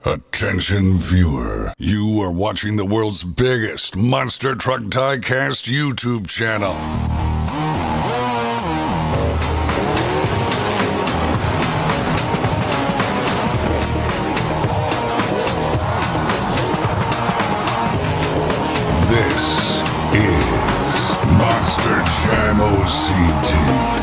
Attention viewer, you are watching the world's biggest monster truck diecast YouTube channel. This is Monster Jam OCD.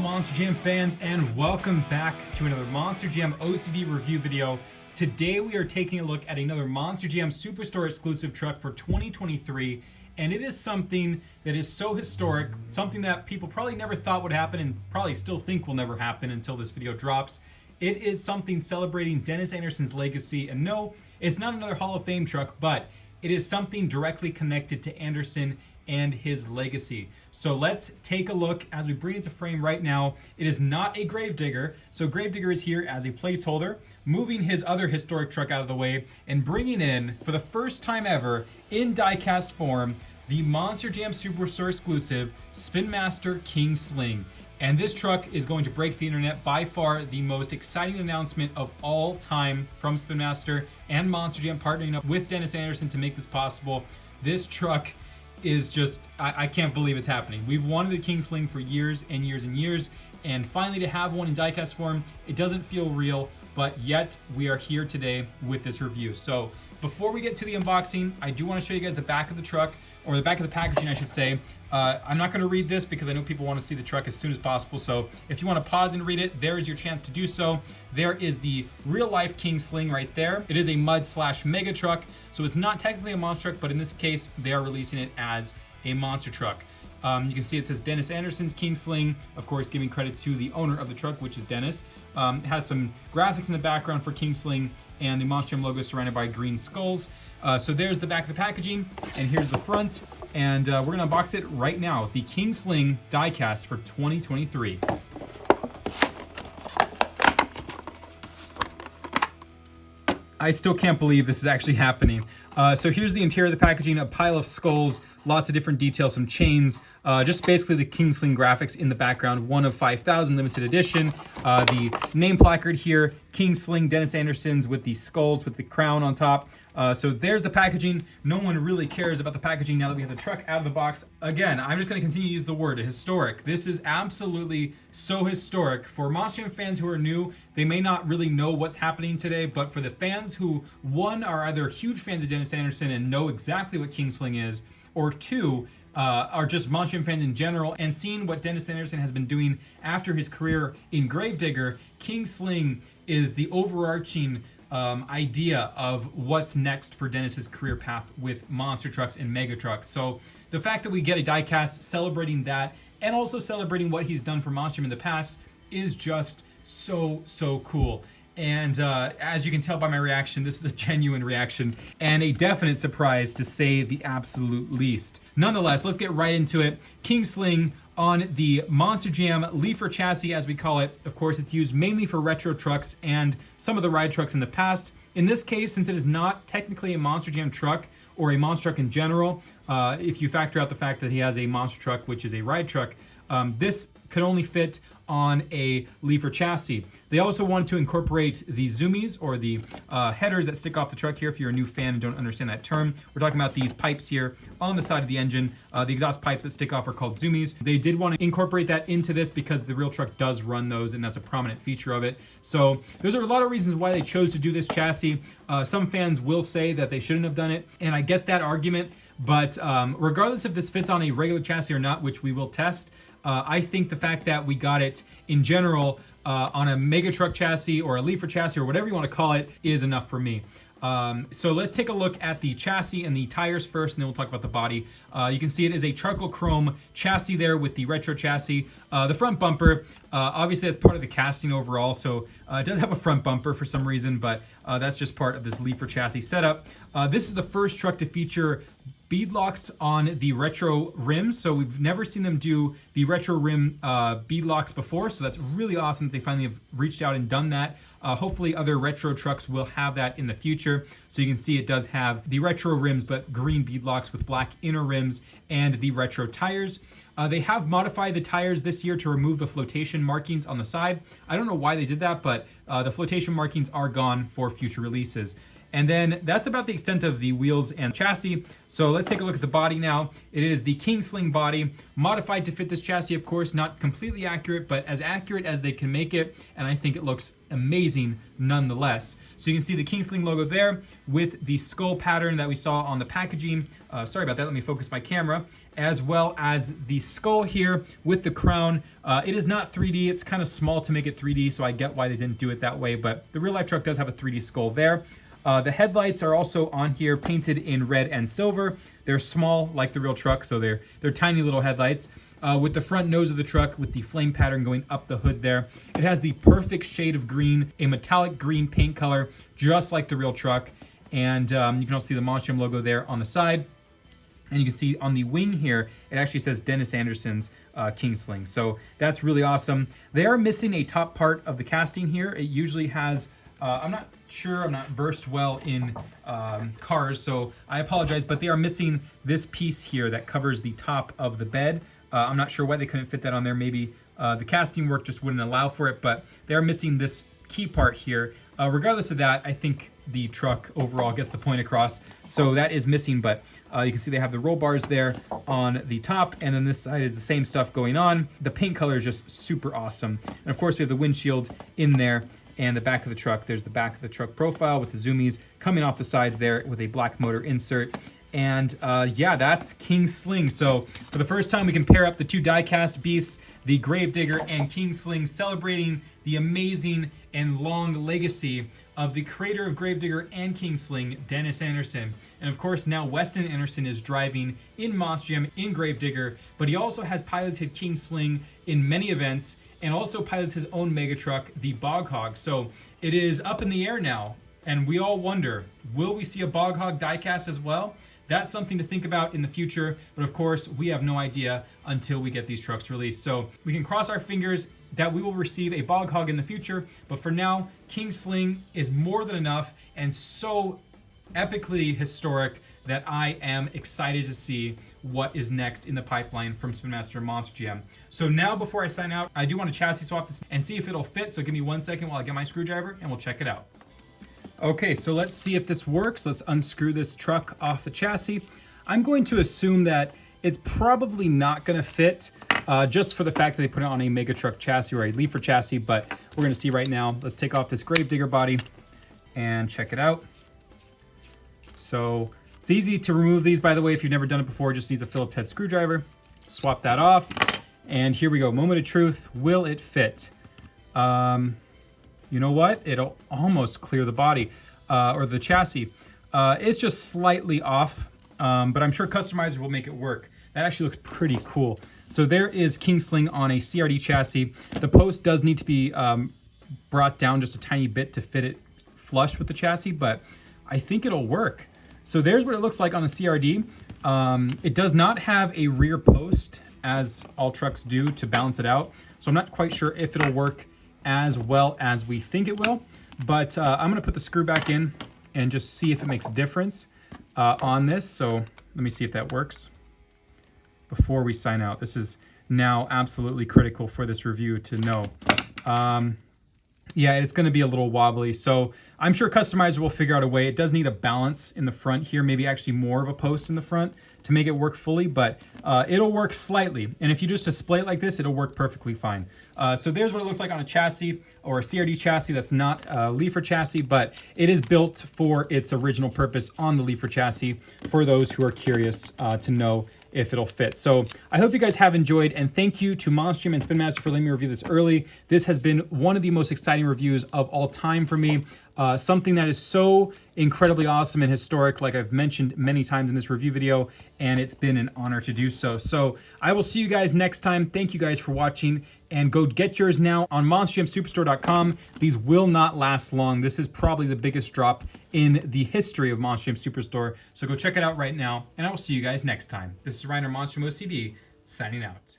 Monster Jam fans, and welcome back to another Monster Jam OCD review video. Today we are taking a look at another Monster Jam Superstore exclusive truck for 2023, and it is something that is so historic, something that people probably never thought would happen and probably still think will never happen until this video drops. It is something celebrating Dennis Anderson's legacy, and no, it's not another Hall of Fame truck, but it is something directly connected to Anderson and his legacy. So let's take a look as we bring it to frame right now. It is not a Gravedigger, so Gravedigger is here as a placeholder, moving his other historic truck out of the way and bringing in, for the first time ever, in diecast form, the Monster Jam Superstore exclusive Spin Master King Sling. And this truck is going to break the internet. By far the most exciting announcement of all time from Spin Master and Monster Jam partnering up with Dennis Anderson to make this possible. This truck is just, I can't believe it's happening. We've wanted a King Sling for years and years and years, and finally to have one in diecast form, it doesn't feel real, but yet we are here today with this review. So before we get to the unboxing, I do want to show you guys the back of the truck, or the back of the packaging I should say. I'm not going to read this because I know people want to see the truck as soon as possible, so if you want to pause and read it, there is your chance to do so. There is the real life King Sling right there. It is a mud/mega truck, so it's not technically a monster truck, but in this case they are releasing it as a monster truck. You can see it says Dennis Anderson's King Sling, of course giving credit to the owner of the truck, which is Dennis. It has some graphics in the background for King Sling, and the Monster Jam logo surrounded by green skulls. So there's the back of the packaging, and here's the front, and we're going to unbox it right now. The King Sling diecast for 2023. I still can't believe this is actually happening. So here's the interior of the packaging, a pile of skulls, lots of different details, some chains, just basically the King Sling graphics in the background, 1 of 5,000 limited edition. The name placard here, King Sling Dennis Anderson's with the skulls with the crown on top. So there's the packaging. No one really cares about the packaging now that we have the truck out of the box. Again, I'm just going to continue to use the word historic. This is absolutely so historic. For Monster Jam fans who are new, they may not really know what's happening today, but for the fans who, one, are either huge fans of Dennis Anderson and know exactly what King Sling is, or two, are just Monster Jam fans in general and seeing what Dennis Anderson has been doing after his career in Gravedigger, King Sling is the overarching idea of what's next for Dennis's career path with monster trucks and mega trucks. So the fact that we get a diecast celebrating that and also celebrating what he's done for Monster Jam in the past is just so cool. And as you can tell by my reaction, this is a genuine reaction and a definite surprise, to say the absolute least. Nonetheless, let's get right into it. King Sling on the Monster Jam Leafer chassis, as we call it. Of course, it's used mainly for retro trucks and some of the ride trucks in the past. In this case, since it is not technically a Monster Jam truck or a monster truck in general, if you factor out the fact that he has a monster truck, which is a ride truck, this could only fit on a Leafer chassis. They also wanted to incorporate the zoomies, or the headers that stick off the truck here. If you're a new fan and don't understand that term, we're talking about these pipes here on the side of the engine. The exhaust pipes that stick off are called zoomies. They did want to incorporate that into this because the real truck does run those, and that's a prominent feature of it. So those are a lot of reasons why they chose to do this chassis. Some fans will say that they shouldn't have done it, and I get that argument, but regardless if this fits on a regular chassis or not, which we will test, I think the fact that we got it in general on a mega truck chassis or a Leafer chassis or whatever you want to call it is enough for me. So let's take a look at the chassis and the tires first, and then we'll talk about the body. You can see it is a charcoal chrome chassis there with the retro chassis. The front bumper, obviously that's part of the casting overall, so it does have a front bumper for some reason, but that's just part of this Leafer chassis setup. This is the first truck to feature beadlocks on the retro rims, so we've never seen them do the retro rim beadlocks before, so that's really awesome that they finally have reached out and done that. Hopefully other retro trucks will have that in the future. So you can see it does have the retro rims, but green beadlocks with black inner rims, and the retro tires. They have modified the tires this year to remove the flotation markings on the side. I don't know why they did that, but The flotation markings are gone for future releases. And then that's about the extent of the wheels and chassis. So let's take a look at the body now. It is the King Sling body, modified to fit this chassis, of course, not completely accurate, but as accurate as they can make it. And I think it looks amazing nonetheless. So you can see the King Sling logo there with the skull pattern that we saw on the packaging. Sorry about that, let me focus my camera. As well as the skull here with the crown. It is not 3D, it's kind of small to make it 3D, so I get why they didn't do it that way, but the real life truck does have a 3D skull there. The headlights are also on here painted in red and silver. They're small like the real truck, so they're tiny little headlights. With the front nose of the truck with the flame pattern going up the hood there. It has the perfect shade of green, a metallic green paint color, just like the real truck. And you can also see the Monster Jam logo there on the side. And you can see on the wing here, it actually says Dennis Anderson's King Sling. So that's really awesome. They are missing a top part of the casting here. It usually has, I'm not sure, I'm not versed well in cars, so I apologize, but they are missing this piece here that covers the top of the bed. I'm not sure why they couldn't fit that on there. Maybe the casting work just wouldn't allow for it, but they are missing this key part here. Regardless of that, I think the truck overall gets the point across. So that is missing, but you can see they have the roll bars there on the top, and then this side is the same stuff going on. The paint color is just super awesome. And of course we have the windshield in there, and the back of the truck. There's the back of the truck profile with the zoomies coming off the sides there with a black motor insert. And yeah, that's King Sling. So for the first time, we can pair up the two die-cast beasts, the Gravedigger and King Sling, celebrating the amazing and long legacy of the creator of Gravedigger and King Sling, Dennis Anderson. And of course, now Weston Anderson is driving in Monster Jam in Gravedigger, but he also has piloted King Sling in many events and also pilots his own mega truck, the Bog Hog. So it is up in the air now, and we all wonder, will we see a Bog Hog diecast as well? That's something to think about in the future, but of course, we have no idea until we get these trucks released. So we can cross our fingers that we will receive a Bog Hog in the future, but for now, King Sling is more than enough and so epically historic that I am excited to see what is next in the pipeline from Spin Master and Monster Jam. So now, before I sign out, I do want to chassis swap this and see if it'll fit, so give me 1 second while I get my screwdriver and we'll check it out. Okay, so let's see if this works. Let's unscrew this truck off the chassis. I'm going to assume that it's probably not going to fit, just for the fact that they put it on a Mega Truck chassis or a Leafer chassis, but we're going to see right now. Let's take off this Gravedigger body and check it out. So it's easy to remove these, by the way, if you've never done it before. Just needs a Phillips head screwdriver. Swap that off, and here we go. Moment of truth. Will it fit? You know what? It'll almost clear the body, or the chassis. It's just slightly off, but I'm sure Customizer will make it work. That actually looks pretty cool. So there is King Sling on a CRD chassis. The post does need to be brought down just a tiny bit to fit it flush with the chassis, but I think it'll work. So there's what it looks like on a CRD. It does not have a rear post, as all trucks do, to balance it out. So I'm not quite sure if it'll work as well as we think it will, but I'm gonna put the screw back in and just see if it makes a difference on this. So let me see if that works before we sign out. This is now absolutely critical for this review to know. Yeah, it's gonna be a little wobbly, so I'm sure Customizer will figure out a way. It does need a balance in the front here, maybe actually more of a post in the front to make it work fully, but it'll work slightly. And if you just display it like this, it'll work perfectly fine. So there's what it looks like on a chassis or a CRD chassis that's not a Leafer chassis, but it is built for its original purpose on the Leafer chassis for those who are curious to know if it'll fit. So I hope you guys have enjoyed, and thank you to Monster Jam and Spin Master for letting me review this early. This has been one of the most exciting reviews of all time for me. Something that is so incredibly awesome and historic, like I've mentioned many times in this review video, and it's been an honor to do so. So I will see you guys next time. Thank you guys for watching, and go get yours now on MonsterJamSuperstore.com. These will not last long. This is probably the biggest drop in the history of Monster Jam Superstore. So go check it out right now, and I will see you guys next time. This is Ryan, Monster Jam OCD, signing out.